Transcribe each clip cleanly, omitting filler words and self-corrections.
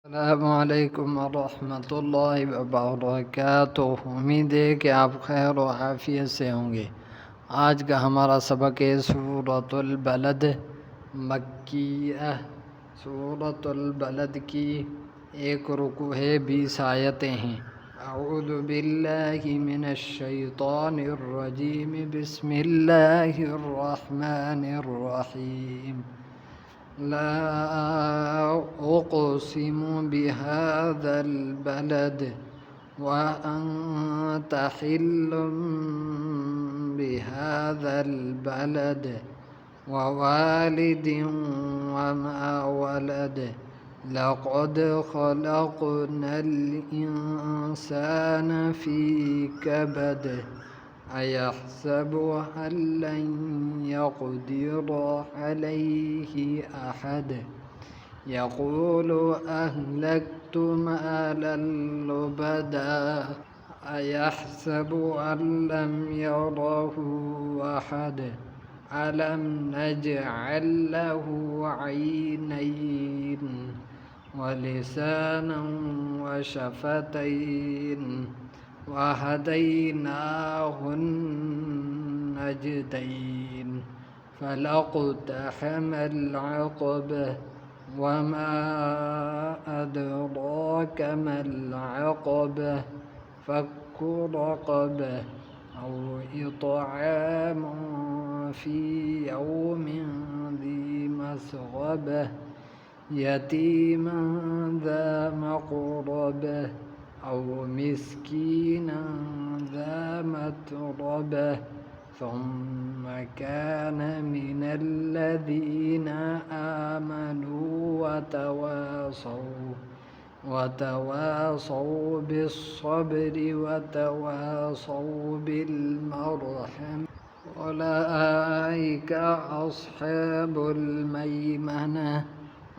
अस्सलामुअलैकुम वरहमतुल्लाहि वबरकातुहू। उम्मीद है कि आप खैर व आफ़ियत से होंगे। आज का हमारा सबक है सूरतुल बलद मक्किया। सूरतुल बलद की एक रुकू है, 20 आयतें हैं। अऊज़ु बिल्लाहि मिनश शैतानिर रजीम, बिस्मिल्लाहिर रहमानिर रहीम। ला उक़सिमु बिहाज़ल बलद व अन्त हिल्लुम बिहाज़ल बलद व वालिदिन व मा वलद। लक़द ख़लक़नल इंसान फ़ी कबद। अयहसबु अल्लन यक़दिर अलैहि अहद। यक़ूलु अहलक्तु मालन लुबदा। अयहसबु अल्लम यरहु अहद। अलम नजअल लहु ऐनैन व लिसानन व शफ़तैन व हदैनाहुन नजदैन। फलक़तहमल अक़बह व मा अदराक मल अक़बह। फक्कु रक़बह औ इत्आमुन फ़ी यौमिन ज़ी मस्ग़बह यतीमन ज़ा मक़रबह औ मिस्कीनन ज़ा मतरबह। सुम्म कान मिनल लज़ीना आमनू वतवासौ बिस्सब्रि वतवासौ बिलमरहम। उलाइका अस्हाबुल मैमनह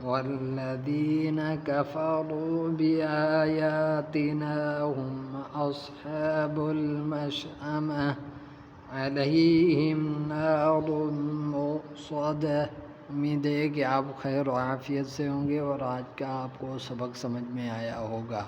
वल्लज़ीना कफ़रू बिआयातिना हुम अस्हाबुल मशअमह अलैहिम नारुन मुक़सदा। उम्मीद है कि आप खैर व आफ़ियत से होंगे और आज का आपको सबक समझ में आया होगा।